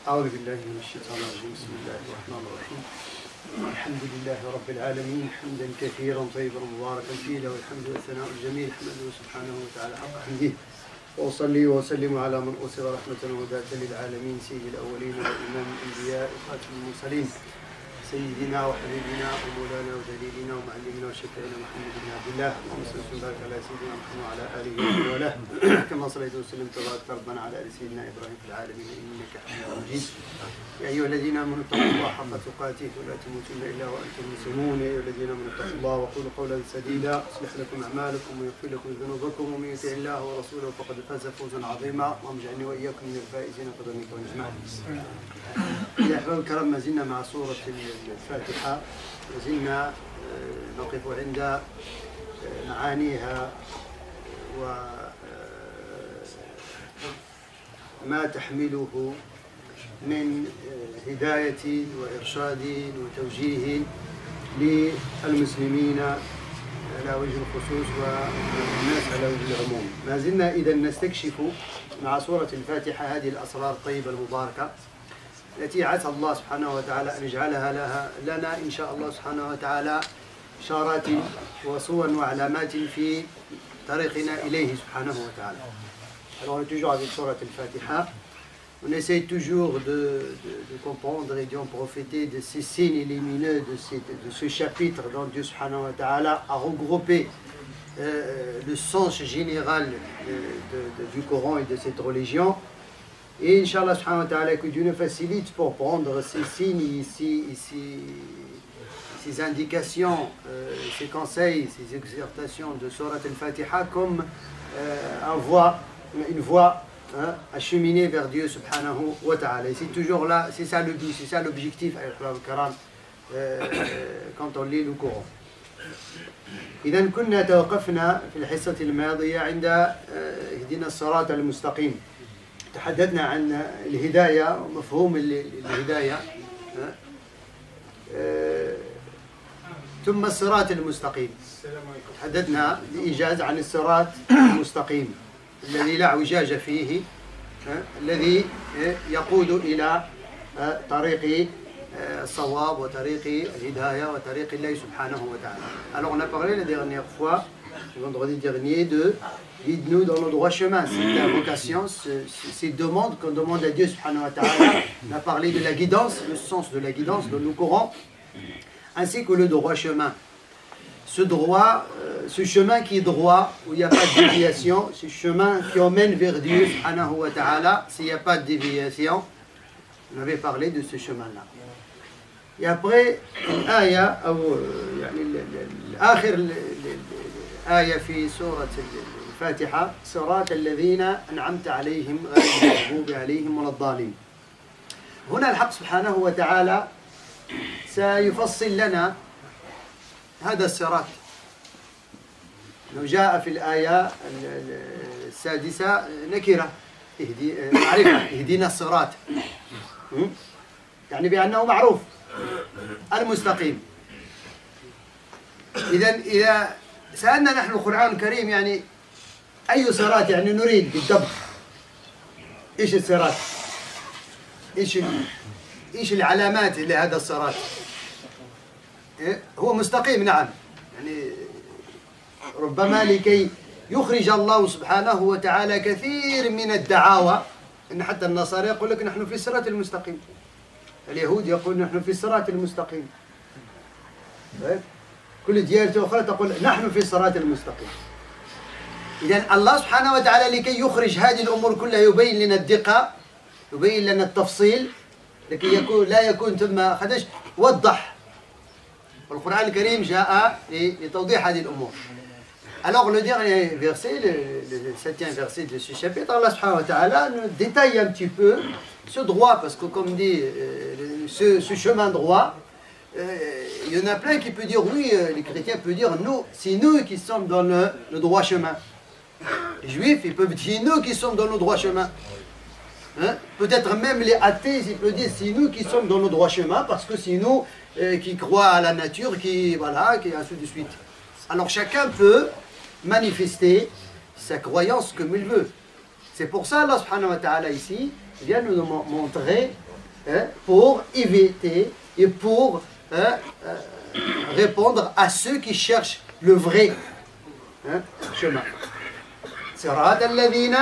أعوذ بالله من الشيطان الرجيم. بسم الله الرحمن الرحيم. الحمد لله رب العالمين حمدا كثيرا طيبا مباركا فيه، له الحمد والثناء الجميل، حمده سبحانه وتعالى حق حمده. وأصلي وأسلم على من أرسل رحمة وهداة للعالمين، سيد الأولين وإمام الأنبياء وخاتم المرسلين، سيدنا وحبيبنا ومولانا وجليلنا ومعلمنا وشفيعنا محمد بن عبد الله. اللهم صل وسلم على سيدنا محمد وعلى آله وصحبه وله كما صليت وسلمت وباركت ربنا على آل سيدنا إبراهيم في العالمين إنك حميد مجيد. يا أيها الذين آمنوا اتقوا الله حق تقاته ولا تموتن إلا وأنتم مسلمون. يا أيها الذين آمنوا اتقوا الله وقولوا قولا سديدا يصلح لكم أعمالكم ويغفر لكم ذنوبكم، ومن يطع الله ورسوله فقد فاز فوزا عظيما. اللهم اجعلني وإياكم من الفائزين بفضلك ونعمتك. يا أحباب الكرام، ما زلنا مع سورة الفاتحة، وزلنا نقف عند معانيها وما تحمله من هداية وإرشاد وتوجيه للمسلمين على وجه الخصوص والناس على وجه العموم. ما زلنا إذا نستكشف مع سورة الفاتحة هذه الأسرار الطيبة المباركة التي عسى الله سبحانه وتعالى أن يجعلها لنا إن شاء الله سبحانه وتعالى إشارات وصور وعلامات في طريقنا إليه سبحانه وتعالى. Alors on est toujours avec Surat al-Fatiha. On essaie toujours de comprendre et d'en profiter de ces signes lumineux de ce chapitre dont Dieu subhanahu wa ta'ala a regroupé le sens général du Coran et de cette religion. Et Inch'Allah subhanahu wa ta'ala, que Dieu nous facilite pour prendre ces signes, ces indications, ces conseils, ces exhortations de Surat al-Fatiha comme une voie à cheminer vers Dieu subhanahu wa ta'ala. Et c'est toujours là, c'est ça le but, c'est ça l'objectif quand on lit le Coran. إذا كنا توقفنا في الحصة الماضية عند اهدنا الصراط المستقيم. تحدثنا عن الهداية ومفهوم الهداية، ثم الصراط المستقيم. تحدثنا بإيجاز عن الصراط المستقيم الذي لا اعوجاج فيه، الذي يقود إلى طريق الصواب وطريق الهداية وطريق الله سبحانه وتعالى. Alors on a parlé la dernière fois, le vendredi dernier, de guide-nous dans le droit chemin. C'est la vocation, ces demandes qu'on demande à Dieu subhanahu wa ta'ala. On a parlé de la guidance, le sens de la guidance dans le Coran, ainsi que le droit chemin. Ce droit, ce chemin qui est droit, où il n'y a pas de déviation, ce chemin qui emmène vers Dieu subhanahu wa ta'ala, s'il n'y a pas de déviation, on avait parlé de ce chemin-là. Et après, l'aya, آخر الآية في سورة الفاتحة، صراط الذين أنعمت عليهم غير المغضوب عليهم ولا الضالين. هنا الحق سبحانه وتعالى سيفصل لنا هذا الصراط. لو جاء في الآية السادسة نكرة معرفة، اهدنا الصراط، يعني بأنه معروف المستقيم. إذا سألنا نحن القرآن الكريم يعني أي صراط يعني نريد بالضبط؟ إيش الصراط؟ إيش العلامات لهذا الصراط؟ هو مستقيم نعم، يعني ربما لكي يخرج الله سبحانه وتعالى كثير من الدعاوى، إن حتى النصارى يقول لك نحن في الصراط المستقيم، اليهود يقول نحن في الصراط المستقيم، كل ديانة أخرى تقول نحن في الصراط المستقيم. إذن الله سبحانه وتعالى لكي يخرج هذه الأمور كلها يبين لنا الدقة، يبين لنا التفصيل، لكي لا يكون ثم خدش وضح. والقرآن الكريم جاء لتوضيح هذه الأمور. Alors le dernier verset, le 7e verset de ce chapitre, Allah subhanahu wa ta'ala nous détaille un petit peu ce droit, parce que comme dit ce chemin droit, il y en a plein qui peuvent dire oui, les chrétiens peuvent dire nous, c'est nous qui sommes dans le droit chemin. Les juifs, ils peuvent dire nous qui sommes dans le droit chemin. Hein? Peut-être même les athées, ils peuvent dire c'est nous qui sommes dans le droit chemin, parce que c'est nous qui croient à la nature, qui ainsi de suite. Alors chacun peut manifester sa croyance comme il veut. C'est pour ça Allah subhanahu wa ta'ala ici vient nous montrer pour éviter et pour répondre à ceux qui cherchent le vrai chemin. صراط الذين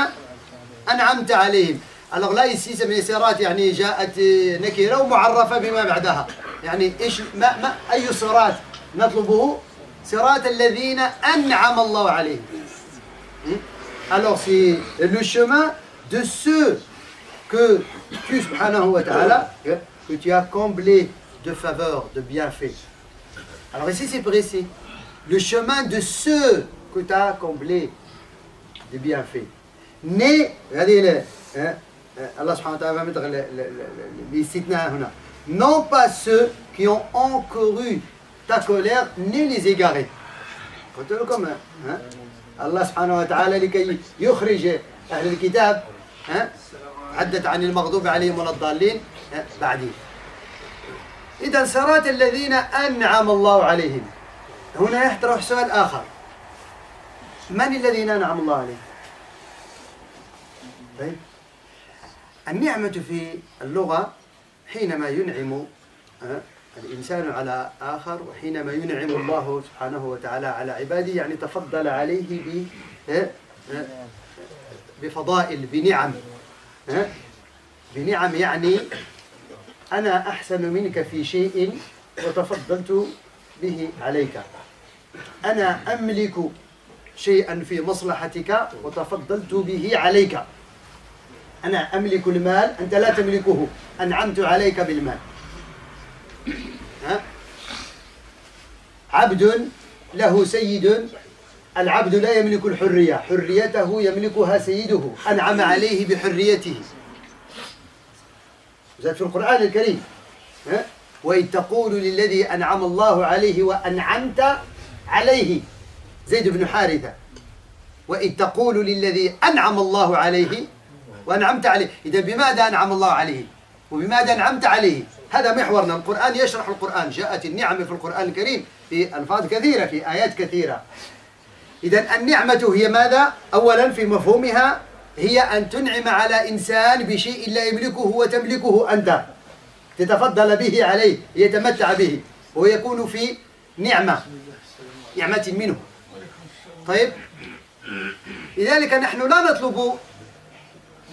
أنعمت عليهم. Alors là ici c'est صراط يعني جاءت نكرة ومعرفة بما بعدها. يعني إيش ما أي صراط نطلبه؟ صراط الذين أنعم الله عليهم. Alors c'est le chemin de ceux que tu subhanahu wa ta'ala, que tu as comblé de faveurs, de bienfaits. Alors ici c'est précis. Le chemin de ceux que tu as comblé de bienfaits. Né, regardez Allah subhanahu wa ta'ala va mettre l'istithna huna. Non pas ceux qui ont encouru ta colère, ni les égarés. قلت لكم الله سبحانه وتعالى لكي يخرج أهل الكتاب عدت عن المغضوب عليهم ولا الضالين بعدين. إذا صراط الذين أنعم الله عليهم. هنا يطرح سؤال آخر. من الذين أنعم الله عليهم؟ طيب النعمة في اللغة حينما ينعم الإنسان على آخر، وحينما ينعم الله سبحانه وتعالى على عباده، يعني تفضل عليه بفضائل، بنعم. بنعم يعني أنا أحسن منك في شيء وتفضلت به عليك. أنا أملك شيئا في مصلحتك وتفضلت به عليك. أنا أملك المال أنت لا تملكه، أنعمت عليك بالمال. عبد له سيد، العبد لا يملك الحرية، حريته يملكها سيده، أنعم عليه بحريته. زاد في القرآن الكريم وإذ تقول للذي أنعم الله عليه وأنعمت عليه، زيد بن حارثة، وإذ تقول للذي أنعم الله عليه وأنعمت عليه. إذا بماذا أنعم الله عليه وبماذا أنعمت عليه؟ هذا محورنا. القرآن يشرح القرآن، جاءت النعمة في القرآن الكريم في ألفاظ كثيرة، في آيات كثيرة. إذا النعمة هي ماذا؟ أولا في مفهومها هي أن تنعم على إنسان بشيء لا يملكه وتملكه أنت، تتفضل به عليه، يتمتع به ويكون في نعمة منه. طيب لذلك نحن لا نطلب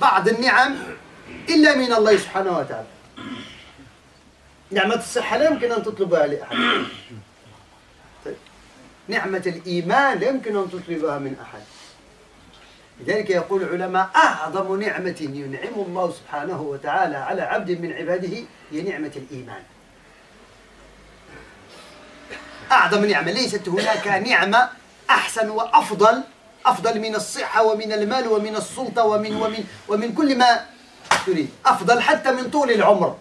بعض النعم إلا من الله سبحانه وتعالى. نعمة الصحة لا يمكن أن تطلبها لأحد. طيب. نعمة الإيمان لا يمكن أن تطلبها من أحد. لذلك يقول العلماء أعظم نعمة ينعم الله سبحانه وتعالى على عبد من عباده هي نعمة الإيمان. أعظم نعمة، ليست هناك نعمة أحسن وأفضل من الصحة ومن المال ومن السلطة ومن كل ما تريد، أفضل حتى من طول العمر.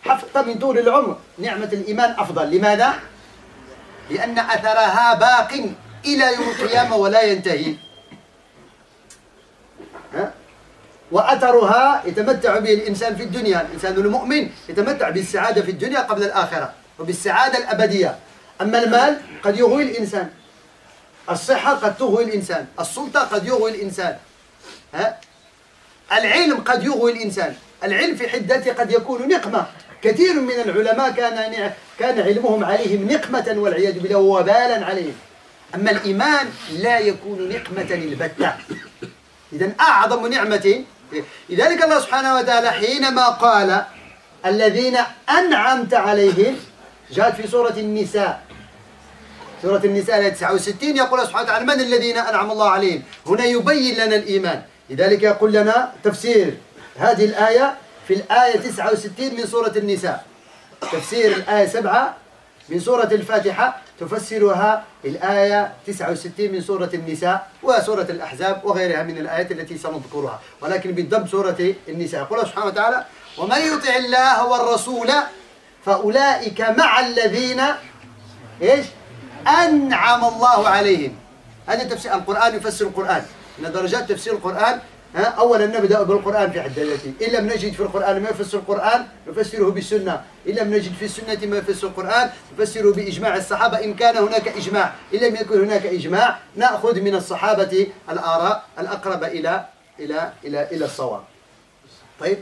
حتى من طول العمر نعمة الإيمان أفضل. لماذا؟ لأن أثرها باق إلى يوم القيامة ولا ينتهي. وأثرها يتمتع به الإنسان في الدنيا، الإنسان المؤمن يتمتع بالسعادة في الدنيا قبل الآخرة وبالسعادة الأبدية. أما المال قد يغوي الإنسان، الصحة قد تغوي الإنسان، السلطة قد يغوي الإنسان، العلم قد يغوي الإنسان. العلم في حدته قد يكون نقمة. كثير من العلماء كان علمهم عليهم نقمة والعياذ بالله وبالا عليهم. أما الإيمان لا يكون نقمة البتة. إذن أعظم نعمة. لذلك الله سبحانه وتعالى حينما قال الذين أنعمت عليهم، جاءت في سورة النساء، سورة النساء آية 69، يقول الله سبحانه وتعالى من الذين أنعم الله عليهم. هنا يبين لنا الإيمان. لذلك يقول لنا تفسير هذه الآية في الآية 69 من سورة النساء، تفسير الآية 7 من سورة الفاتحة تفسرها الآية 69 من سورة النساء وسورة الأحزاب وغيرها من الآيات التي سنذكرها، ولكن بالضبط سورة النساء. يقول الله سبحانه وتعالى ومن يطع الله والرسول فأولئك مع الذين إيش؟ أنعم الله عليهم. هذا تفسير القرآن، يفسر القرآن من درجات تفسير القرآن. أولا نبدأ بالقرآن في حد ذاته. إن لم نجد في القرآن ما يفسر القرآن نفسره بالسنة، إن لم نجد في السنة ما يفسر القرآن نفسره بإجماع الصحابة إن كان هناك إجماع، إن لم يكن هناك إجماع نأخذ من الصحابة الآراء الأقرب إلى الصواب. طيب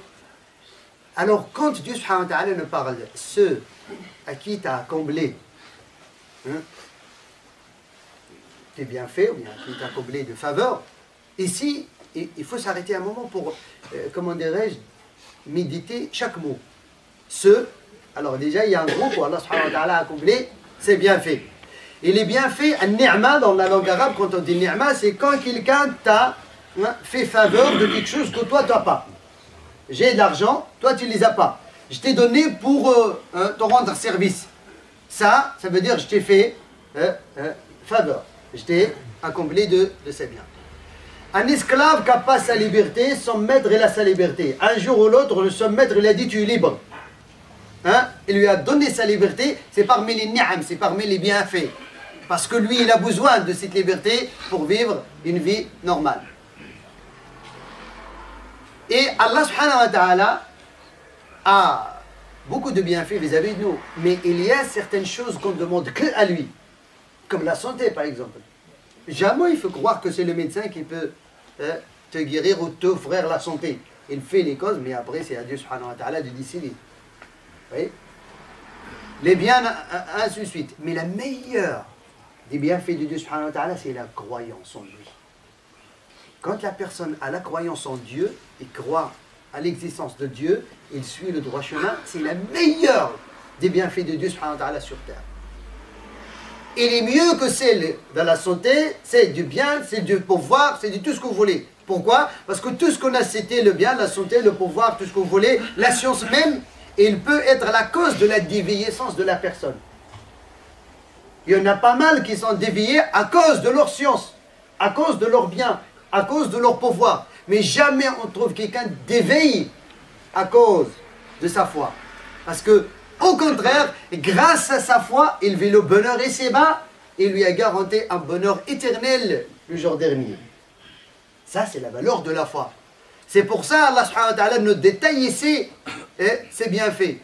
Alors, quand Dieu subhanahu wa ta'ala ne parle ceux à qui tu as comblé tes bienfaits, ou bien à qui tu as comblé de faveurs, ici, il faut s'arrêter un moment pour, comment dirais-je, méditer chaque mot. Ceux, alors déjà, il y a un groupe où Allah subhanahu wa ta'ala a comblé ses bienfaits. Et les bienfaits, un ni'ma dans la langue arabe, quand on dit ni'ma, c'est quand quelqu'un t'a fait faveur de quelque chose que toi, tu n'as pas. J'ai de l'argent, toi, tu ne les as pas. Je t'ai donné pour te rendre service. Ça veut dire je t'ai fait faveur. Je t'ai comblé de ses biens. Un esclave qui n'a pas sa liberté, son maître, il a sa liberté. Un jour ou l'autre, son maître, il a dit tu es libre. Il lui a donné sa liberté, c'est parmi les ni'am, c'est parmi les bienfaits. Parce que lui, il a besoin de cette liberté pour vivre une vie normale. Et Allah subhanahu wa ta'ala a beaucoup de bienfaits vis-à-vis de nous. Mais il y a certaines choses qu'on ne demande que à lui. Comme la santé, par exemple. Jamais il faut croire que c'est le médecin qui peut te guérir ou t'offrir la santé. Il fait les causes, mais après c'est à Dieu subhanahu wa ta'ala de décider. Vous voyez? Les biens, ainsi de suite. Mais la meilleure des bienfaits de Dieu subhanahu wa ta'ala, c'est la croyance en lui. Quand la personne a la croyance en Dieu, et croit à l'existence de Dieu, il suit le droit chemin, c'est la meilleure des bienfaits de Dieu subhanahu wa ta'ala sur terre. Il est mieux que celle de la santé, c'est du bien, c'est du pouvoir, c'est de tout ce que vous voulez. Pourquoi? Parce que tout ce qu'on a cité, le bien, la santé, le pouvoir, tout ce que vous voulez, la science même, il peut être la cause de la déviescence de la personne. Il y en a pas mal qui sont déviés à cause de leur science, à cause de leur bien, à cause de leur pouvoir. Mais jamais on trouve quelqu'un d'éveillé à cause de sa foi. Parce que, au contraire, grâce à sa foi, il vit le bonheur ici-bas et lui a garanti un bonheur éternel le jour dernier. Ça, c'est la valeur de la foi. C'est pour ça Allah subhanahu wa ta'ala nous détaille ici ses bienfaits.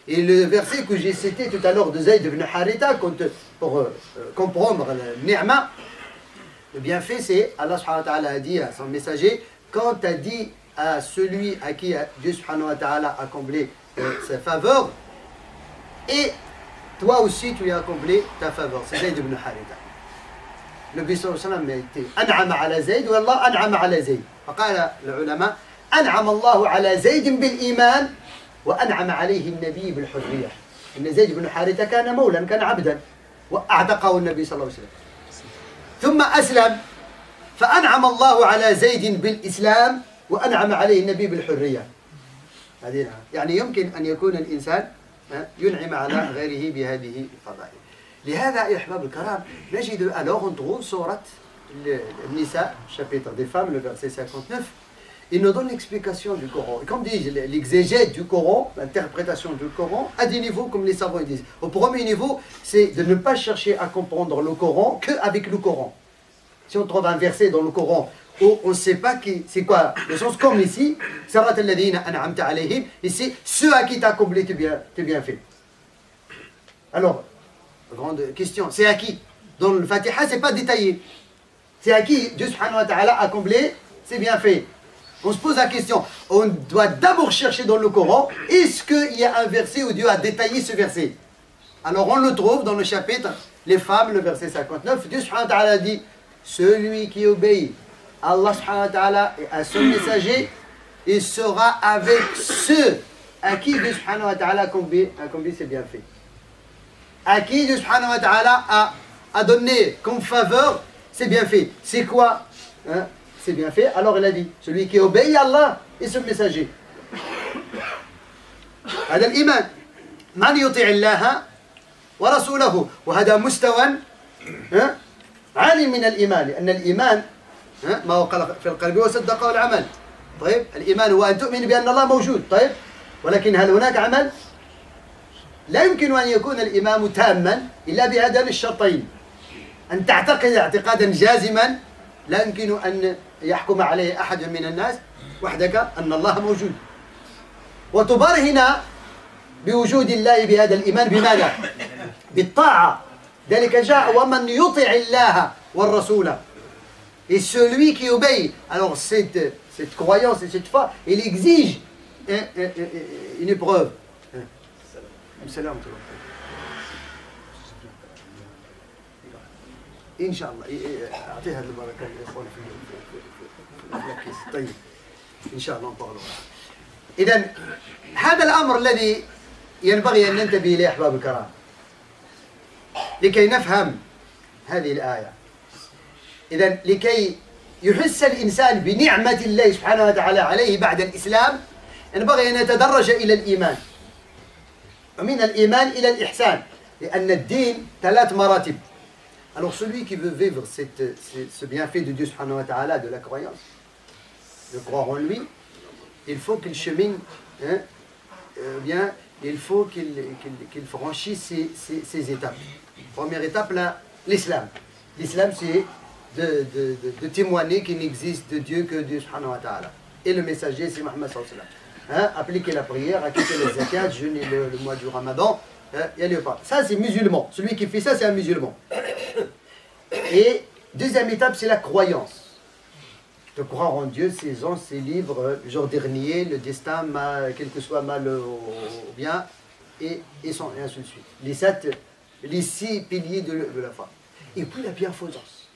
Et le verset que j'ai cité tout à l'heure de Zayd ibn Haritha, pour comprendre le ni'ma, le bienfait, c'est Allah subhanahu wa ta'ala a dit à son messager, quand tu as dit à celui à qui Dieu subhanahu wa ta'ala a comblé sa faveur, et toi aussi tu lui as comblé ta faveur. C'est Zayd ibn Haritha. Le Nabi sallallahu alayhi wa sallam a été an'ama ala Zayd, ou Allah an'ama ala Zayd. فقال العلماء أنعم الله على زيد بالإيمان وأنعم عليه النبي بالحرية. إن زيد بن حارثة كان مولا، كان عبدا وأعتقه النبي صلى الله عليه وسلم ثم أسلم فأنعم الله على زيد بالإسلام وأنعم عليه النبي بالحرية. يعني يمكن أن يكون الإنسان ينعم على غيره بهذه الفضائل. لهذا يا أحباب الكرام نجد alors on trouve سورة Nisa, chapitre des femmes, le verset 59, il nous donne l'explication du Coran. Et comme dit l'exégète du Coran, l'interprétation du Coran, à des niveaux comme les savants disent. Au premier niveau, c'est de ne pas chercher à comprendre le Coran qu'avec le Coran. Si on trouve un verset dans le Coran où on ne sait pas c'est quoi le sens, comme ici, Sarat al-ladina an'amta alayhim, ici, ceux à qui tu as comblé tes bienfaits. Alors, grande question, c'est à qui? Dans le Fatiha, ce n'est pas détaillé. C'est à qui Dieu subhanahu wa ta'ala a comblé ses bienfaits. On se pose la question, on doit d'abord chercher dans le Coran, est-ce qu'il y a un verset où Dieu a détaillé ce verset? Alors on le trouve dans le chapitre Les femmes, le verset 59, Dieu subhanahu wa ta'ala dit, celui qui obéit à Allah subhanahu wa ta'ala et à son messager, il sera avec ceux à qui Dieu subhanahu wa ta'ala a comblé ses bienfaits. À qui Dieu subhanahu wa ta'ala a donné comme faveur c'est bien fait. C'est quoi c'est bien fait? Alors il a dit, celui qui obéit à Allah et son messager. هذا الإيمان من يطيع الله ورسوله وهذا مستوى عالي من الإيمان لأن الإيمان ما هو في القلب وصدقه العمل. طيب الإيمان هو أن تؤمن بأن الله موجود. طيب ولكن هل هناك عمل؟ لا يمكن أن يكون الإيمان تاما إلا بهذين الشرطين. أن تعتقد اعتقادا جازما لا يمكن أن يحكم عليه أحد من الناس وحدك أن الله موجود. وتبرهن بوجود الله بهذا الإيمان بماذا؟ بالطاعة. ذلك جاء ومن يطع الله والرسول. Et celui qui obéit. Alors cette croyance et cette foi, il exige une épreuve. إن شاء الله أعطيها البركة للإخوان في الأكيس. طيب إن شاء الله نطول. إذا هذا الأمر الذي ينبغي أن ننتبه إليه أحباب الكرام لكي نفهم هذه الآية. إذا لكي يحس الإنسان بنعمة الله سبحانه وتعالى عليه بعد الإسلام ينبغي أن يتدرج إلى الإيمان، ومن الإيمان إلى الإحسان، لأن الدين 3 مراتب. Alors celui qui veut vivre ce bienfait de Dieu subhanahu wa ta'ala, de la croyance, de croire en lui, il faut qu'il chemine, bien, il faut qu'il franchisse ces étapes. Première étape, l'islam. L'islam, c'est de témoigner qu'il n'existe de Dieu que Dieu subhanahu wa ta'ala. Et le messager, c'est Mohammed sallallahu alayhi wa sallam. Appliquer la prière, acquitter les zakat, jeûner le mois du Ramadan, y aller pas. Ça, c'est musulman. Celui qui fait ça, c'est un musulman. Et deuxième étape, c'est la croyance. De croire en Dieu, ses anges, ses livres, le jour dernier, le destin, quel que soit mal ou bien, et ainsi de suite. Les 6 piliers de la foi. Et puis la bienfaisance.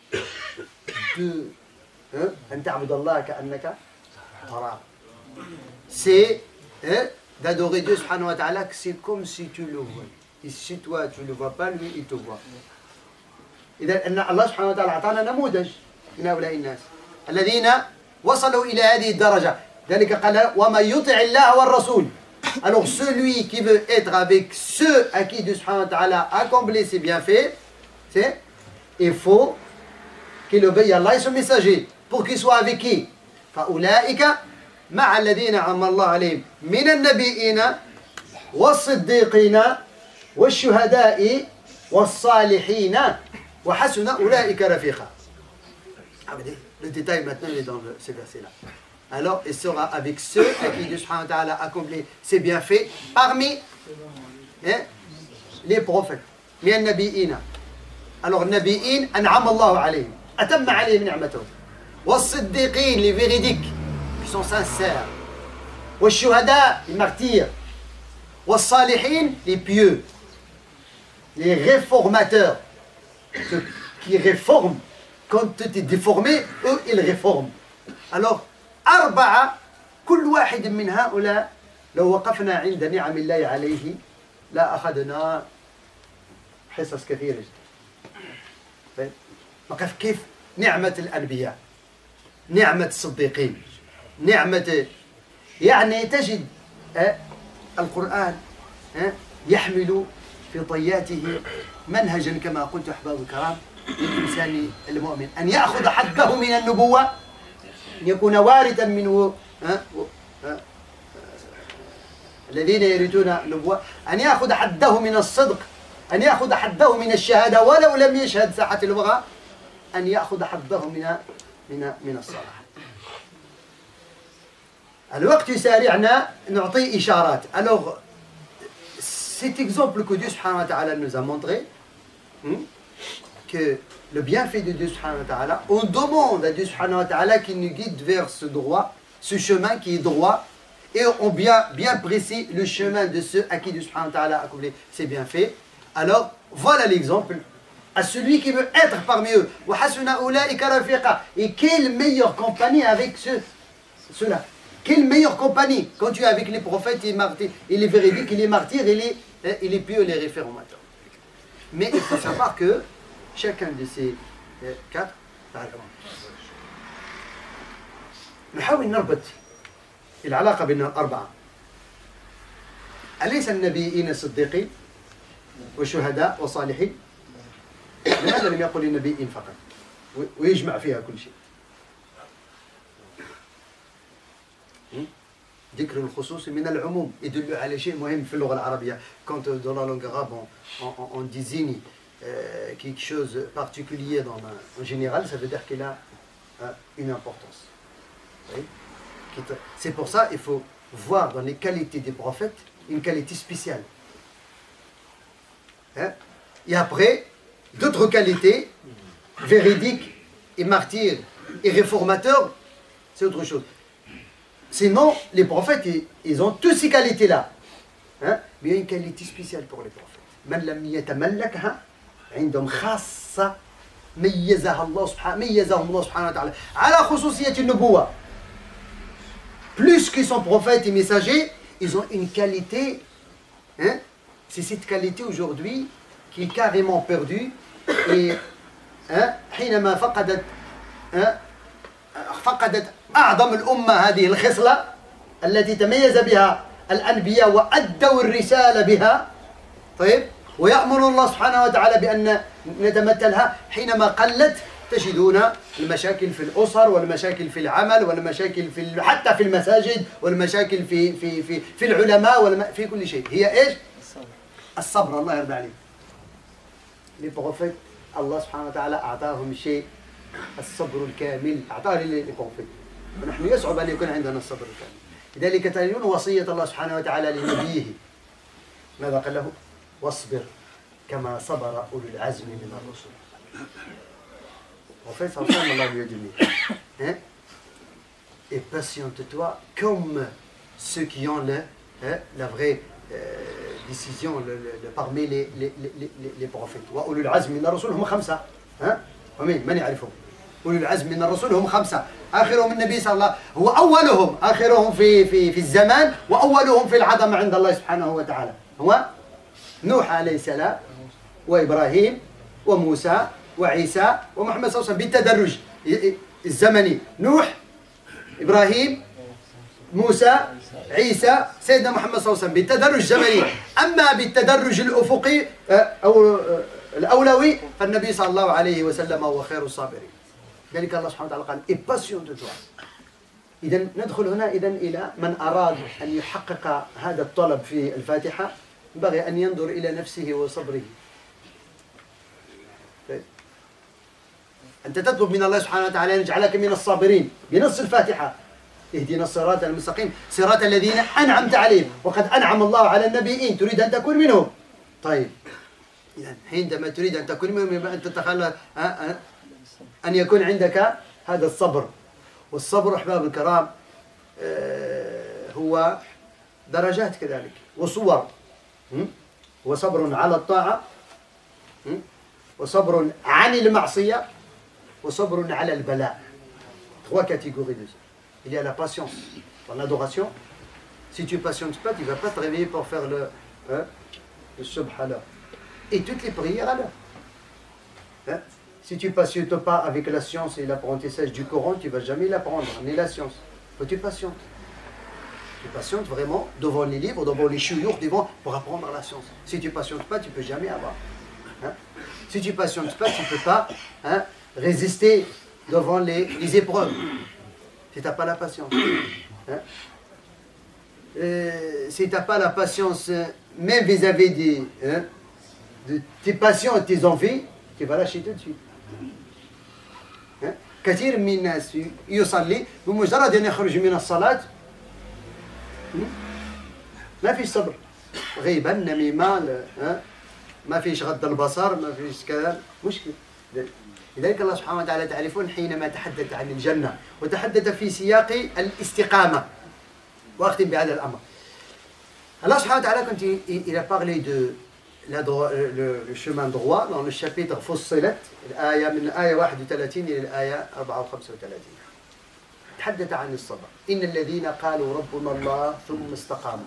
C'est d'adorer Dieu subhanahu wa ta'ala, c'est comme si tu le vois. Et si toi tu ne le vois pas, lui il te voit. إذا أن الله سبحانه وتعالى أعطانا نموذج من هؤلاء الناس الذين وصلوا إلى هذه الدرجة. ذلك قال وما يطع الله والرسول. Alors celui qui veut être avec ceux à qui Dieu subhanahu wa ta'ala a comblé ses bienfaits, il faut qu'il obéisse à Allah et son messager. Pour qu'il soit avec qui? فأولئك مع الذين أنعم الله عليهم من النبيين والصديقين والشهداء والصالحين وحسن أولئك رفيقا. Le détail maintenant il est dans ce verset-là. Alors il sera avec ceux à qui Dieu subhanahu wa ta'ala a comblé ses bienfaits parmi les prophètes. من النبيين. Alors النبيين أنعم الله عليهم أتم عليهم نعمته. والصديقين les véridiques qui sont sincères. والشهداء les martyrs. والصالحين les pieux. Les réformateurs, ceux qui réforment. Quand tu es déformé, eux ils réforment. Alors أربعة كل واحد من هؤلاء لو وقفنا عند نعم الله عليه لا أخذنا حصص كثيرة جدا. وقف كيف نعمة الأنبياء، نعمة الصديقين، نعمة يعني تجد القرآن يحمل في طياته منهجا كما قلت أحباب الكرام للإنسان المؤمن أن يأخذ حظه من النبوة، أن يكون وارثا منه الذين يريدون النبوة، أن يأخذ حظه من الصدق، أن يأخذ حظه من الشهادة ولو لم يشهد ساعة الوغى، أن يأخذ حظه من الصلاح. الوقت يسارعنا نعطي إشارات. Alors cet exemple que Dieu subhanahu wa ta'ala nous a montré, que le bienfait de Dieu subhanahu wa ta'ala, on demande à Dieu subhanahu wa ta'ala qu'il nous guide vers ce droit, ce chemin qui est droit, et on bien précis le chemin de ceux à qui Dieu subhanahu wa ta'ala a comblé ses bienfaits. Alors voilà l'exemple à celui qui veut être parmi eux. Et quelle meilleure compagnie avec ceux-là. Quelle meilleure compagnie quand tu es avec les prophètes et les véridiques, et les martyrs, et les pieux, les réformateurs. Mais il faut savoir que chacun de ces 4 نحاول نربط العلاقة بين الأربعة. أليس النبيين الصديقين والشهداء والصالحين؟ لماذا لم يقل النبيين فقط ويجمع فيها كل شيء؟ ذكر الخصوص من العموم يدل على شيء مهم في اللغة العربية. Quand dans la langue arabe on désigne quelque chose de particulier en général, ça veut dire qu'il a une importance. C'est pour ça qu'il faut voir dans les qualités des prophètes une qualité spéciale. Et après, d'autres qualités, véridiques et martyrs et réformateurs, c'est autre chose. Sinon, les prophètes, ils ont toutes ces qualités-là. Hein? Mais il y a une qualité spéciale pour les prophètes. من لم يتملكها عندهم خاصة ميزهم الله سبحانه وتعالى على خصوصية النبوة. Plus qu'ils sont prophètes et messagers, ils ont une qualité. Hein? C'est cette qualité aujourd'hui qui est carrément perdue. Et حينما فقدت أعظم الأمة هذه الخصلة التي تميز بها الأنبياء وأدوا الرسالة بها. طيب ويأمر الله سبحانه وتعالى بأن نتمثلها. حينما قلت تجدون المشاكل في الأسر والمشاكل في العمل والمشاكل حتى في المساجد والمشاكل في العلماء في كل شيء. هي إيش؟ الصبر. الله يرضى عليك. Les prophètes, Allah سبحانه وتعالى أعطاهم شيء الصبر الكامل. أعطاه للبروفيت. ونحن يصعب أن يكون عندنا الصبر الكامل. لذلك تجدون وصية الله سبحانه وتعالى لنبيه. ماذا قال له؟ واصبر كما صبر أولو العزم من الرسل. En fait, ça ressemble à la mieux du mieux. Hein? Et patiente-toi comme ceux qui ont la vraie décision parmi les prophètes. وأولو العزم من الرسل هم 5. ها؟ ومين؟ من يعرفهم؟ أولو العزم من الرسل هم 5. آخرهم النبي صلى الله عليه وسلم. هو أولهم، آخرهم في الزمان، وأولهم في العظمة عند الله سبحانه وتعالى. هو نوح عليه السلام وإبراهيم وموسى وعيسى ومحمد صلى الله عليه وسلم بالتدرج الزمني. نوح، إبراهيم، موسى، عيسى، سيدنا محمد صلى الله عليه وسلم بالتدرج الزمني. أما بالتدرج الأفقي أو الأولوي فالنبي صلى الله عليه وسلم هو خير الصابرين. ذلك الله سبحانه وتعالى قال et patiente-toi. إذا ندخل هنا إلى من أراد أن يحقق هذا الطلب في الفاتحة ينبغي أن ينظر إلى نفسه وصبره. أنت تطلب من الله سبحانه وتعالى أن يجعلك من الصابرين بنص الفاتحة. اهدنا الصراط المستقيم صراط الذين أنعمت عليهم وقد أنعم الله على النبيين. تريد أن تكون منهم. طيب عندما تريد أن تكون منهم يبقى أن تتخلى أن يكون عندك هذا الصبر. والصبر أحباب الكرام هو درجات كذلك وصور. وصبر على الطاعة، وصبر عن المعصية، وصبر على البلاء. 3 catégories de ça. Il y a la patience dans l'adoration. Si tu ne patientes pas, tu ne vas pas te réveiller pour faire le subhanallah. Et toutes les prières à l'heure. Si tu ne patientes pas avec la science et l'apprentissage du Coran, tu ne vas jamais l'apprendre, ni la science. Faut que tu patientes. Tu patientes vraiment devant les livres, devant les chouyours, pour apprendre la science. Si tu ne patientes pas, tu ne peux jamais avoir. Si tu ne patientes pas, tu ne peux pas résister devant les épreuves. Si tu n'as pas la patience. Si tu n'as pas la patience, même vis-à-vis de tes passions et tes envies, tu vas lâcher tout de suite. كثير من الناس يصلي بمجرد أن يخرج من الصلاة ما فيش صبر. غيبة، نميمة، ما فيش غض البصر، ما فيش كذا، مشكلة. لذلك الله سبحانه وتعالى تعرفون حينما تحدث عن الجنة وتحدث في سياق الاستقامة. وأختم بهذا الأمر. الله سبحانه وتعالى quand il a parlé de le chemin droit dans le chapitre فصلت الآية من الآية 31 إلى الآية 34 تحدث عن الصبر. إن الذين قالوا ربنا الله ثم استقاموا.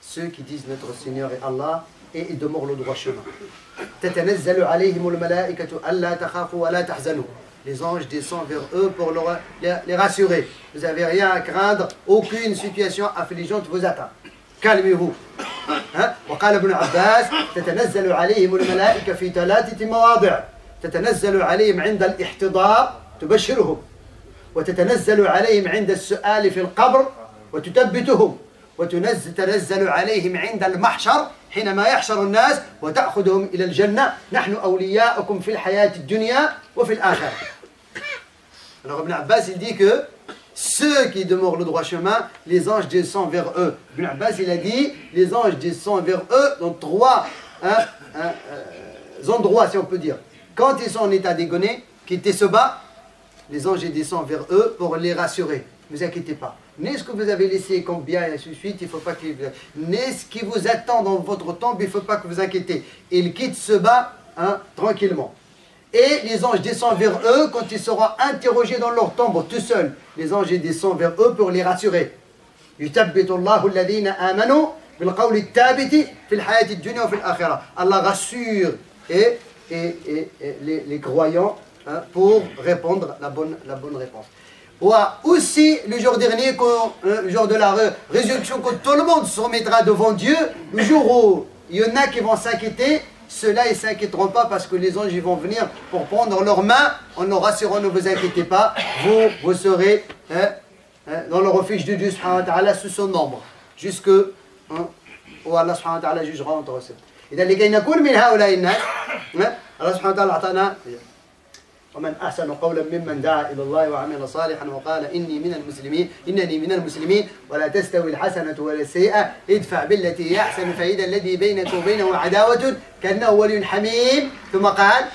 Ceux qui disent notre Seigneur est Allah et ils demeurent le droit chemin. تتنزل عليهم الملائكة ألا تخافوا ولا تحزنوا. Les anges descendent vers eux pour les rassurer. Vous n'avez rien à craindre, aucune situation affligeante vous attend. Calmez-vous. وقال ابن عباس تتنزل عليهم الملائكة في 3 مواضع. تتنزل عليهم عند الاحتضار تبشرهم، وتتنزل عليهم عند السؤال في القبر وتثبتهم، وتتنزل عليهم عند المحشر حينما يحشر الناس وتأخذهم إلى الجنة. نحن أولياؤكم في الحياة الدنيا وفي الآخرة. Alors Ibn Abbas il dit que ceux qui demeurent le droit chemin, les anges descendent vers eux. Ibn Abbas il a dit les anges descendent vers eux dans 3 endroits si on peut dire. Quand ils sont en état dégonné, qu'ils étaient se bas, les anges descendent vers eux pour les rassurer. ne vous inquiétez pas. Ni ce que vous avez laissé comme bien et ainsi de suite, il ne faut pas qu'il... Ni ce qui vous attend dans votre tombe, il ne faut pas que vous inquiétez. Il quitte ce bas tranquillement. Et les anges descendent vers eux quand ils seront interrogés dans leur tombe tout seuls. Les anges descendent vers eux pour les rassurer. Allah rassure les croyants pour répondre la bonne réponse. Aussi, le jour dernier, le jour de la résurrection, quand tout le monde se remettra devant Dieu, le jour où il y en a qui vont s'inquiéter, ceux-là, ils ne s'inquiéteront pas parce que les anges ils vont venir pour prendre leurs mains en nous rassurant, ne vous inquiétez pas, vous serez dans le refuge de Dieu subhanahu wa ta'ala sous son ombre, jusque où Allah subhanahu wa ta'ala jugera entre eux. إذا لكي نكون من هؤلاء الناس الله سبحانه وتعالى أعطانا ومن أحسن قولا ممن دعا إلى الله وعمل صالحا وقال إنني من المسلمين ولا تستوي الحسنة ولا السيئة ادفع بالتي هي أحسن فإذا الذي بينك وبينه عداوة كأنه ولي حميم ثم قال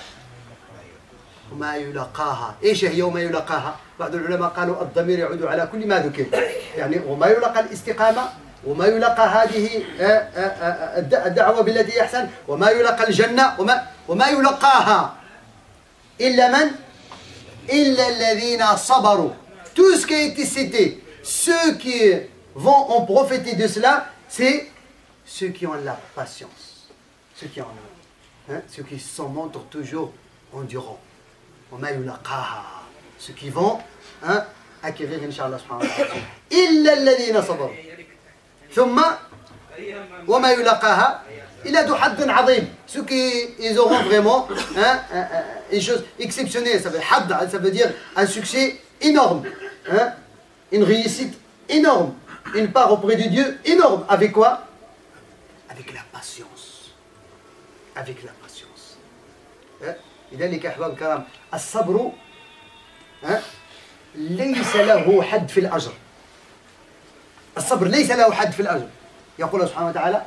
وما يلقاها إيش هي وما يلقاها؟ بعض العلماء قالوا الضمير يعود على كل ما ذكر يعني وما يلقى الاستقامة وما يلقى هذه الدعوة بالتي أحسن وما يلقى الجنة وما يلقاها إلا من؟ إلا الذين صبروا. Tout ce qui a été cité, ceux qui vont en profiter de cela, c'est ceux qui ont la patience, ceux qui se montrent toujours endurants. وما يلقاها, ceux qui vont acquérir Inch'Allah subhanahu wa ta'ala. إلا الذين صبروا. ثم وما يلقاها إلا ذو حظ عظيم. Ceux qui ils auront vraiment une chose exceptionnelle, ça veut dire un succès énorme, une réussite énorme, une part auprès de Dieu énorme. Avec quoi? Avec la patience. Avec la patience. لذلك أحباب الكرام الصبر ليس له حد في الأجر. الصبر ليس له حد في الأجر. يقول سبحانه وتعالى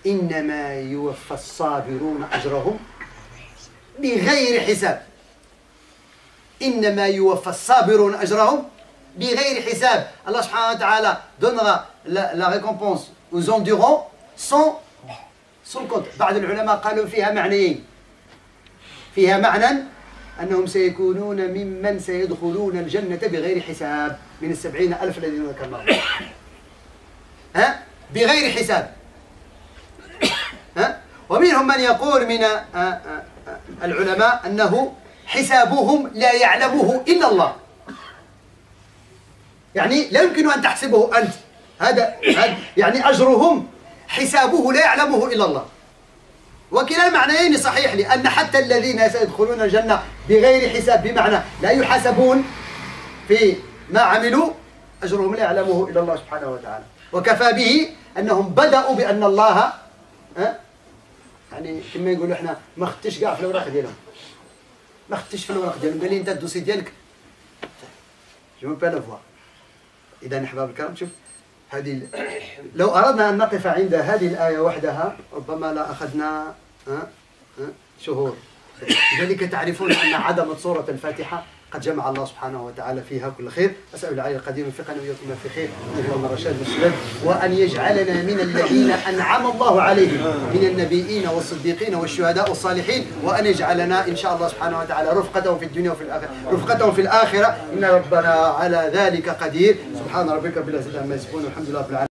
إنما يوفى الصابرون أجرهم بغير حساب. إنما يوفى الصابرون أجرهم بغير حساب. Allah subhanahu wa ta'ala donnera la récompense aux endurants sans compte. بعض العلماء قالوا فيها معنيين. فيها معنى أنهم سيكونون ممن سيدخلون الجنة بغير حساب من 70,000 الذين ذكرناهم. بغير حساب. ومنهم من يقول من العلماء أنه حسابهم لا يعلمه إلا الله. يعني لا يمكن أن تحسبه أنت. هذا يعني أجرهم حسابه لا يعلمه إلا الله. وكلا المعنيين صحيح لأن حتى الذين سيدخلون الجنة بغير حساب بمعنى لا يحاسبون في ما عملوا أجرهم لا يعلمه إلا الله سبحانه وتعالى. وكفى به أنهم بدأوا بأن الله يعني كما يقولوا احنا ما خدتش كاع في الأوراق ديالهم. ما خدتش في الأوراق ديالهم قال لي أنت الدوسي ديالك جو مون با لا فوا. إذا أحباب الكرام شوف هذه لو أردنا أن نقف عند هذه الآية وحدها ربما لا أخذنا شهور. لذلك تعرفون أن عظمة سورة الفاتحة قد جمع الله سبحانه وتعالى فيها كل خير. أسأل العلي القدير يوفقنا وإياكم في خير ويجعلنا رشاد مسلم وأن يجعلنا من الذين أنعم الله عليهم من النبيين والصديقين والشهداء والصالحين وأن يجعلنا إن شاء الله سبحانه وتعالى رفقتهم في الدنيا وفي الآخرة رفقتهم في الآخرة إن ربنا على ذلك قدير. سبحان ربك رب العزة عما يصفون والحمد لله رب العالمين.